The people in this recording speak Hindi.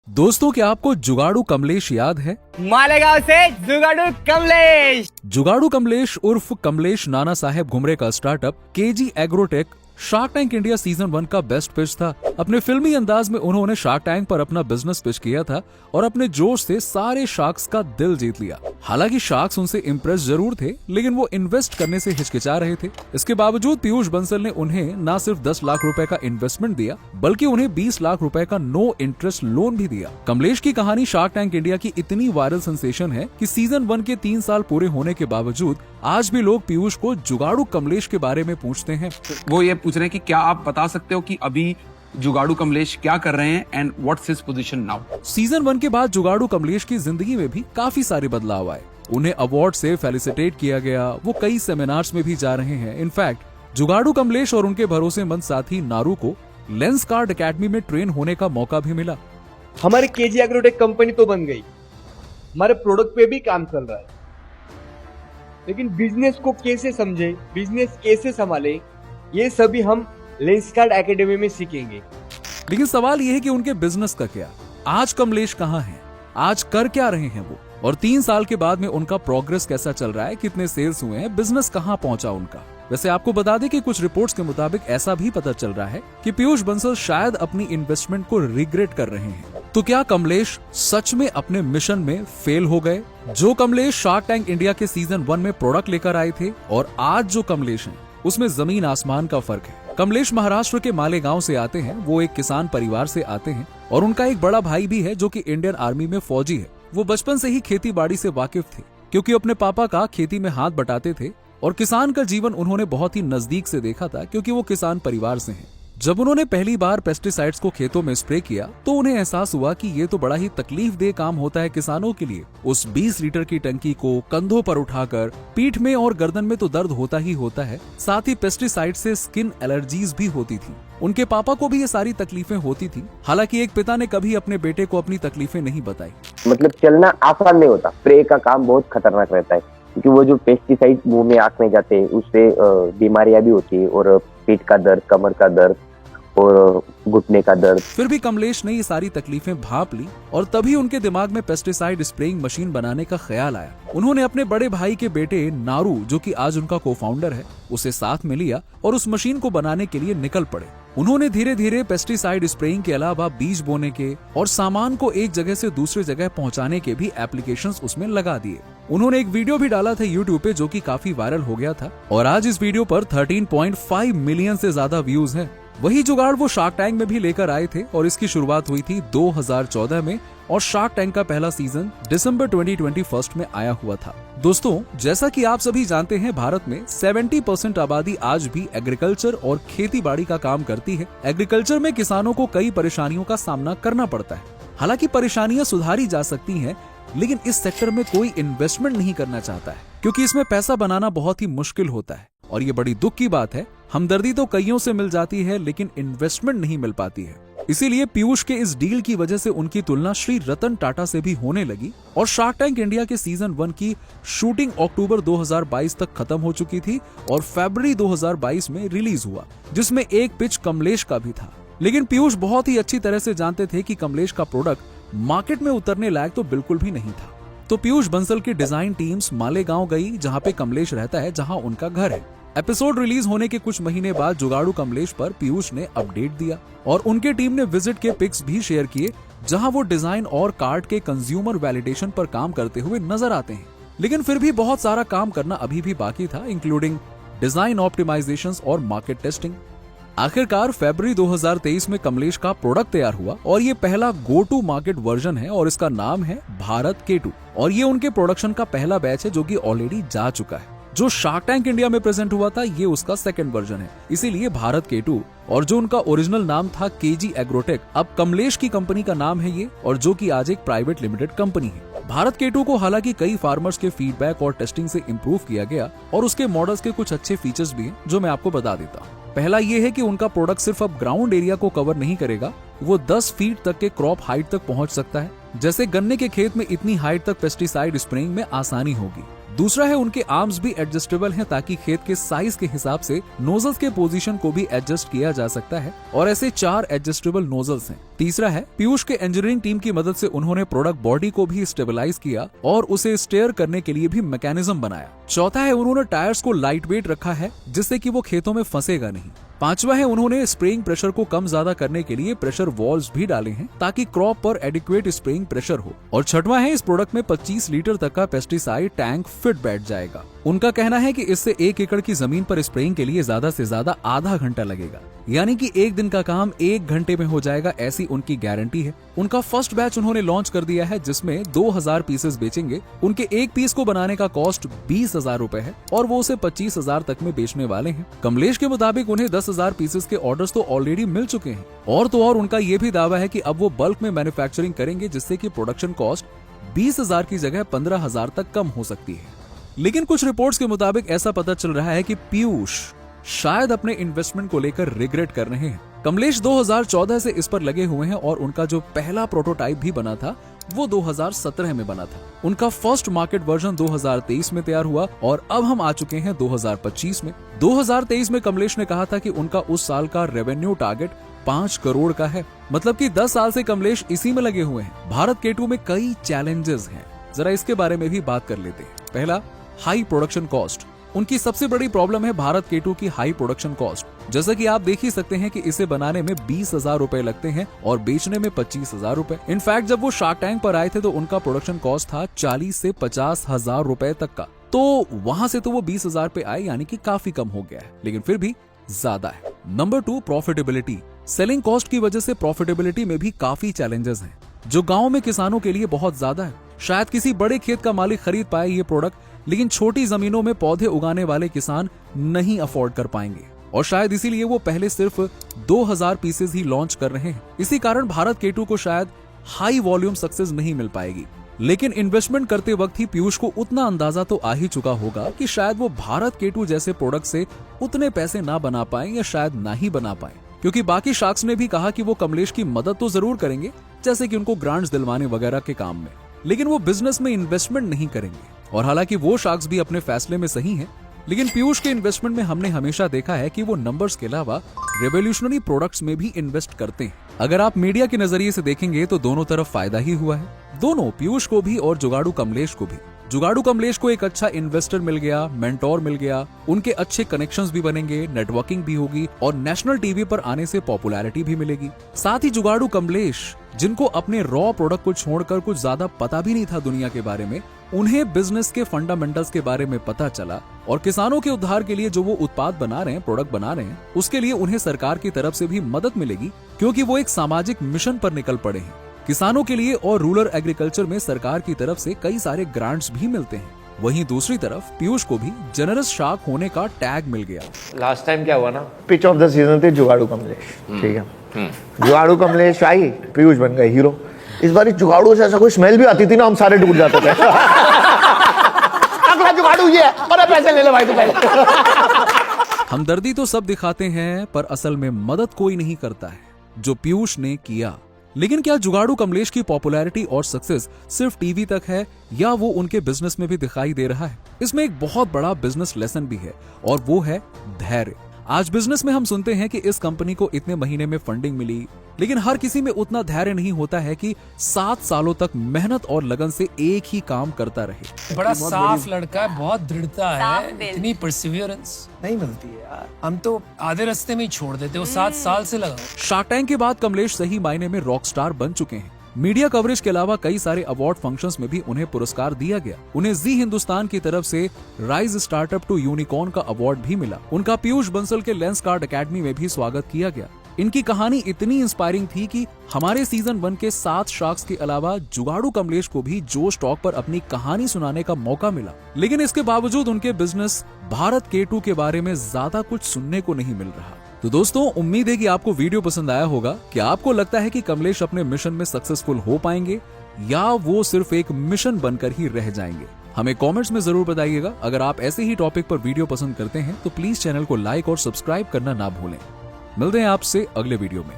दोस्तों, क्या आपको जुगाड़ू कमलेश याद है? मालेगांव से जुगाड़ू कमलेश। जुगाड़ू कमलेश उर्फ कमलेश नाना साहेब घुमरे का startup KG agrotech shark tank India season 1 का बेस्ट पिच था। अपने फिल्मी अंदाज में उन्होंने शार्क टैंक पर अपना बिजनेस पिच किया था और अपने जोश से सारे शार्क्स का दिल जीत लिया। हालांकि शार्क्स उनसे इम्प्रेस जरूर थे, लेकिन वो इन्वेस्ट करने से हिचकिचा रहे थे। इसके बावजूद पीयूष बंसल ने उन्हें न सिर्फ 10 लाख रुपए का इन्वेस्टमेंट दिया, बल्कि उन्हें 20 लाख रुपए का नो इंटरेस्ट लोन भी दिया। कमलेश की कहानी शार्क टैंक इंडिया की इतनी वायरल सेंसेशन है कि सीजन 1 के 3 साल पूरे होने के बावजूद आज भी लोग पीयूष को जुगाड़ू कमलेश के बारे में पूछते हैं। वो ये पूछ रहे हैं कि क्या आप बता सकते हो कि अभी जुगाड़ू कमलेश क्या कर रहे हैं and what's his position now. Season 1 के बाद जुगाड़ू कमलेश की जिंदगी में भी काफी सारे बदलाव आए। उन्हें अवार्ड से फेलिसिटेट किया गया, वो कई सेमिनार्स में भी जा रहे हैं। इनफैक्ट जुगाड़ू कमलेश और उनके भरोसेमंद साथी नारू को लेंसकार्ट एकेडमी में ट्रेन होने का मौका भी मिला। हमारी केजी एग्रोटेक कंपनी तो बन गई, हमारे प्रोडक्ट पे भी काम चल रहा है, लेकिन बिजनेस को कैसे समझे, बिजनेस कैसे संभाले, ये सभी हम लेंसकार्ट एकेडमी में सीखेंगे। लेकिन सवाल यह है कि उनके बिजनेस का क्या? आज कमलेश कहाँ हैं? आज कर क्या रहे हैं वो? और 3 साल के बाद में उनका प्रोग्रेस कैसा चल रहा है? कितने सेल्स हुए हैं? बिजनेस कहाँ पहुंचा उनका? वैसे आपको बता दें कि कुछ रिपोर्ट्स के मुताबिक ऐसा भी पता चल रहा है कि पीयूष बंसल शायद अपनी इन्वेस्टमेंट को रिग्रेट कर रहे हैं। तो क्या कमलेश सच में अपने मिशन में फेल हो गए? जो कमलेश शार्क टैंक इंडिया के सीजन 1 में प्रोडक्ट लेकर आए थे और आज जो कमलेश हैं, उसमें जमीन आसमान का फर्क है। कमलेश महाराष्ट्र के मालेगांव से आते हैं। वो एक किसान परिवार से आते हैं और उनका एक बड़ा भाई भी है जो कि इंडियन आर्मी में फौजी है। वो बचपन से ही खेती बाड़ी से वाकिफ थे, क्योंकि अपने पापा का खेती में हाथ बटाते थे और किसान का जीवन उन्होंने बहुत ही नजदीक से देखा था, क्योंकि वो किसान परिवार से हैं। जब उन्होंने पहली बार पेस्टिसाइड्स को खेतों में स्प्रे किया तो उन्हें एहसास हुआ कि ये तो बड़ा ही तकलीफदेह काम होता है किसानों के लिए। उस 20 लीटर की टंकी को कंधों पर उठाकर पीठ में और गर्दन में तो दर्द होता ही होता है, साथ ही पेस्टिसाइड से स्किन एलर्जीज भी होती थी। उनके पापा को भी ये सारी तकलीफें होती थी। हालांकि एक पिता ने कभी अपने बेटे को अपनी तकलीफें नहीं बताई। मतलब चलना आसान नहीं होता, स्प्रे का काम बहुत खतरनाक रहता है, क्योंकि वो जो पेस्टिसाइड मुंह में आंख में जाते हैं उससे बीमारियां भी होती है, और पीठ का दर्द, कमर का दर्द और घुटने का दर्द। फिर भी कमलेश ने ये सारी तकलीफें भांप ली और तभी उनके दिमाग में पेस्टिसाइड स्प्रेइंग मशीन बनाने का ख्याल आया। उन्होंने अपने बड़े भाई के बेटे नारू, जो कि आज उनका को-फाउंडर है, उसे साथ में लिया और उस मशीन को बनाने के लिए निकल पड़े। उन्होंने धीरे धीरे पेस्टिसाइड स्प्रेइंग के अलावा बीज बोने के और सामान को एक जगह से दूसरी जगह पहुंचाने के भी एप्लीकेशंस उसमें लगा दिए। उन्होंने एक वीडियो भी डाला था यूट्यूब पे, जो कि काफी वायरल हो गया था और आज इस वीडियो पर 13.5 मिलियन से ज्यादा व्यूज हैं। वही जुगाड़ वो शार्क टैंक में भी लेकर आए थे और इसकी शुरुआत हुई थी 2014 में और शार्क टैंक का पहला सीजन दिसंबर 2021 में आया हुआ था। दोस्तों, जैसा कि आप सभी जानते हैं, भारत में 70% आबादी आज भी एग्रीकल्चर और खेती बाड़ी का काम करती है। एग्रीकल्चर में किसानों को कई परेशानियों का सामना करना पड़ता है। हालांकि परेशानियां सुधारी जा सकती हैं, लेकिन इस सेक्टर में कोई इन्वेस्टमेंट नहीं करना चाहता है, क्योंकि इसमें पैसा बनाना बहुत ही मुश्किल होता है। और ये बड़ी दुख की बात है, हमदर्दी तो कईयों से मिल जाती है, लेकिन इन्वेस्टमेंट नहीं मिल पाती है। इसीलिए पीयूष के इस डील की वजह से उनकी तुलना श्री रतन टाटा से भी होने लगी और शार्क टैंक इंडिया के सीजन 1 की शूटिंग अक्टूबर 2022 तक खत्म हो चुकी थी और फरवरी 2022 में रिलीज हुआ, जिसमें एक पिच कमलेश का भी था। लेकिन पीयूष बहुत ही अच्छी तरह से जानते थे कि कमलेश का प्रोडक्ट मार्केट में उतरने लायक तो बिल्कुल भी नहीं था। तो पीयूष बंसल की डिजाइन टीम्स मालेगांव गई, जहां पे कमलेश रहता है, जहां उनका घर है। एपिसोड रिलीज होने के कुछ महीने बाद जुगाड़ू कमलेश पर पीयूष ने अपडेट दिया और उनके टीम ने विजिट के पिक्स भी शेयर किए, जहां वो डिजाइन और कार्ड के कंज्यूमर वैलिडेशन पर काम करते हुए नजर आते हैं। लेकिन फिर भी बहुत सारा काम करना अभी भी बाकी था, इंक्लूडिंग डिजाइन ऑप्टिमाइजेशंस और मार्केट टेस्टिंग। आखिरकार फरवरी 2023 में कमलेश का प्रोडक्ट तैयार हुआ और ये पहला गो टू मार्केट वर्जन है और इसका नाम है भारत K2 और ये उनके प्रोडक्शन का पहला बैच है, जो कि ऑलरेडी जा चुका है। जो शार्क टैंक इंडिया में प्रेजेंट हुआ था, ये उसका सेकंड वर्जन है, इसीलिए भारत K2। और जो उनका ओरिजिनल नाम था केजी एग्रोटेक, अब कमलेश की कंपनी का नाम है ये, और जो कि आज एक प्राइवेट लिमिटेड कंपनी है। भारत K2 को हालांकि कई फार्मर्स के फीडबैक और टेस्टिंग से इम्प्रूव किया गया और उसके मॉडल्स के कुछ अच्छे फीचर्स भी हैं, जो मैं आपको बता देता हूँ। पहला ये है कि उनका प्रोडक्ट सिर्फ अब ग्राउंड एरिया को कवर नहीं करेगा, वो 10 फीट तक के क्रॉप हाइट तक पहुंच सकता है। जैसे गन्ने के खेत में इतनी हाइट तक पेस्टिसाइड स्प्रेइंग में आसानी होगी। दूसरा है उनके आर्म्स भी एडजस्टेबल हैं ताकि खेत के साइज के हिसाब से नोजल्स के पोजीशन को भी एडजस्ट किया जा सकता है और ऐसे 4 एडजस्टेबल नोजल्स हैं। तीसरा है पीयूष के इंजीनियरिंग टीम की मदद से उन्होंने प्रोडक्ट बॉडी को भी स्टेबलाइज किया और उसे स्टेयर करने के लिए भी मैकेनिज्म बनाया। चौथा है उन्होंने टायर्स को लाइट वेट रखा है जिससे कि वो खेतों में फंसेगा नहीं। पांचवा है उन्होंने स्प्रेइंग प्रेशर को कम ज्यादा करने के लिए प्रेशर वॉल्व्स भी डाले हैं ताकि क्रॉप पर एडिक्वेट स्प्रेइंग प्रेशर हो। और छठवां है इस प्रोडक्ट में 25 लीटर तक का पेस्टिसाइड टैंक फिट बैठ जाएगा। उनका कहना है कि इससे 1 एकड़ की जमीन पर स्प्रेइंग के लिए ज्यादा से ज्यादा आधा घंटा लगेगा, यानी कि 1 दिन का काम 1 घंटे में हो जाएगा, ऐसी उनकी गारंटी है। उनका फर्स्ट बैच उन्होंने लॉन्च कर दिया है जिसमें 2000 पीसेस बेचेंगे। उनके एक पीस को बनाने का कॉस्ट 20,000 रुपए है और वो उसे 25,000 तक में बेचने वाले हैं। कमलेश के मुताबिक उन्हें 10,000 पीसेस के ऑर्डर्स तो ऑलरेडी मिल चुके हैं और तो और उनका ये भी दावा है कि अब वो बल्क में मैन्युफैक्चरिंग करेंगे जिससे कि प्रोडक्शन कॉस्ट 20,000 की जगह 15,000 तक कम हो सकती है। लेकिन कुछ रिपोर्ट्स के मुताबिक ऐसा पता चल रहा है कि पीयूष शायद अपने इन्वेस्टमेंट को लेकर रिग्रेट कर रहे हैं। कमलेश 2014 से इस पर लगे हुए हैं और उनका जो पहला प्रोटोटाइप भी बना था वो 2017 में बना था। उनका फर्स्ट मार्केट वर्जन 2023 में तैयार हुआ और अब हम आ चुके हैं 2025 में। 2023 में कमलेश ने कहा था कि उनका उस साल का रेवेन्यू टारगेट 5 करोड़ का है, मतलब कि 10 साल से कमलेश इसी में लगे हुए हैं। भारत केटू में कई चैलेंजेस हैं, जरा इसके बारे में भी बात कर लेते हैं। पहला, हाई प्रोडक्शन कॉस्ट। उनकी सबसे बड़ी प्रॉब्लम है भारत केटू की हाई प्रोडक्शन कॉस्ट। जैसा कि आप देख ही सकते हैं कि इसे बनाने में 20,000 रुपए लगते हैं और बेचने में 25,000 रुपए। इनफैक्ट जब वो शार्क टैंक पर आए थे तो उनका प्रोडक्शन कॉस्ट था 40 से 50,000 रुपए तक का, तो वहां से तो वो 20,000 पे आए, यानी कि काफी कम हो गया है, लेकिन फिर भी ज्यादा है। Number 2, profitability. सेलिंग कॉस्ट की वजह से प्रॉफिटेबिलिटी में भी काफी चैलेंजेस हैं, जो गाँव में किसानों के लिए बहुत ज्यादा है। शायद किसी बड़े खेत का मालिक खरीद पाए ये प्रोडक्ट, लेकिन छोटी जमीनों में पौधे उगाने वाले किसान नहीं अफोर्ड कर पाएंगे और शायद इसीलिए वो पहले सिर्फ 2000 पीसेस ही लॉन्च कर रहे हैं। इसी कारण भारत केटू को शायद हाई वॉल्यूम सक्सेस नहीं मिल पाएगी। लेकिन इन्वेस्टमेंट करते वक्त ही पीयूष को उतना अंदाजा तो आ ही चुका होगा कि शायद वो भारत केटू जैसे प्रोडक्ट से उतने पैसे ना बना पाए या शायद ना ही बना पाए, क्योंकि बाकी शार्क्स ने भी कहा कि वो कमलेश की मदद तो जरूर करेंगे, जैसे कि उनको ग्रांट्स दिलवाने वगैरह के काम में, लेकिन वो बिजनेस में इन्वेस्टमेंट नहीं करेंगे। और हालांकि वो शार्क्स भी अपने फैसले में सही हैं, लेकिन पीयूष के इन्वेस्टमेंट में हमने हमेशा देखा है कि वो नंबर्स के अलावा रेवोल्यूशनरी प्रोडक्ट्स में भी इन्वेस्ट करते हैं। अगर आप मीडिया के नजरिए से देखेंगे तो दोनों तरफ फायदा ही हुआ है, दोनों, पीयूष को भी और जुगाड़ू कमलेश को भी। जुगाड़ू कमलेश को एक अच्छा इन्वेस्टर मिल गया, मेंटोर मिल गया, उनके अच्छे कनेक्शंस भी बनेंगे, नेटवर्किंग भी होगी और नेशनल टीवी पर आने से पॉपुलैरिटी भी मिलेगी। साथ ही जुगाड़ू कमलेश, जिनको अपने रॉ प्रोडक्ट को छोड़कर कुछ ज्यादा पता भी नहीं था दुनिया के बारे में, उन्हें बिजनेस के फंडामेंटल्स के बारे में पता चला और किसानों के उद्धार के लिए जो वो उत्पाद बना रहे हैं, प्रोडक्ट बना रहे हैं, उसके लिए उन्हें सरकार की तरफ से भी मदद मिलेगी, क्योंकि वो एक सामाजिक मिशन पर निकल पड़े हैं किसानों के लिए। और रूरल एग्रीकल्चर में सरकार की तरफ से कई सारे ग्रांट्स भी मिलते हैं। वहीं दूसरी तरफ पीयूष को भी जनरस शार्क होने का टैग मिल गया। लास्ट टाइम क्या हुआ ना, पिच ऑफ द सीजन थे जुगाड़ू कमलेश, ठीक है, जुगाड़ू कमलेश आई, पीयूष बन गए हीरो। इस बार जुगाड़ू से ऐसा कोई स्मेल भी आती थी ना, हम सारे डूब जाते थे। अगला जुगाड़ू ये है, अरे पैसे ले ले भाई तू पहले। हमदर्दी तो सब दिखाते हैं पर असल में मदद कोई नहीं करता है, जो पीयूष ने किया। लेकिन क्या जुगाड़ू कमलेश की पॉपुलैरिटी और सक्सेस सिर्फ टीवी तक है या वो उनके बिजनेस में भी दिखाई दे रहा है? इसमें एक बहुत बड़ा बिजनेस लेसन भी है और वो है धैर्य। आज बिजनेस में हम सुनते हैं कि इस कंपनी को इतने महीने में फंडिंग मिली, लेकिन हर किसी में उतना धैर्य नहीं होता है कि 7 सालों तक मेहनत और लगन से एक ही काम करता रहे। बड़ा साफ लड़का है, बहुत दृढ़ता है, इतनी परसिवियरेंस नहीं मिलती है यार, हम तो आधे रास्ते में ही छोड़ देते। वो 7 साल से लगा। शार्क टैंक के बाद कमलेश सही मायने में रॉक स्टार बन चुके हैं। मीडिया कवरेज के अलावा कई सारे अवार्ड फंक्शंस में भी उन्हें पुरस्कार दिया गया। उन्हें जी हिंदुस्तान की तरफ से राइज स्टार्टअप टू यूनिकॉर्न का अवार्ड भी मिला। उनका पीयूष बंसल के लेंस कार्ड एकेडमी में भी स्वागत किया गया। इनकी कहानी इतनी इंस्पायरिंग थी कि हमारे सीजन 1 के 7 शार्क्स के अलावा जुगाड़ू कमलेश को भी जोश टॉक पर अपनी कहानी सुनाने का मौका मिला। लेकिन इसके बावजूद उनके बिजनेस भारत केटू के बारे में ज्यादा कुछ सुनने को नहीं मिल रहा। तो दोस्तों, उम्मीद है कि आपको वीडियो पसंद आया होगा। क्या आपको लगता है कि कमलेश अपने मिशन में सक्सेसफुल हो पाएंगे या वो सिर्फ एक मिशन बनकर ही रह जाएंगे? हमें कमेंट्स में जरूर बताइएगा। अगर आप ऐसे ही टॉपिक पर वीडियो पसंद करते हैं तो प्लीज चैनल को लाइक और सब्सक्राइब करना ना भूलें। मिलते हैं आपसे अगले वीडियो में।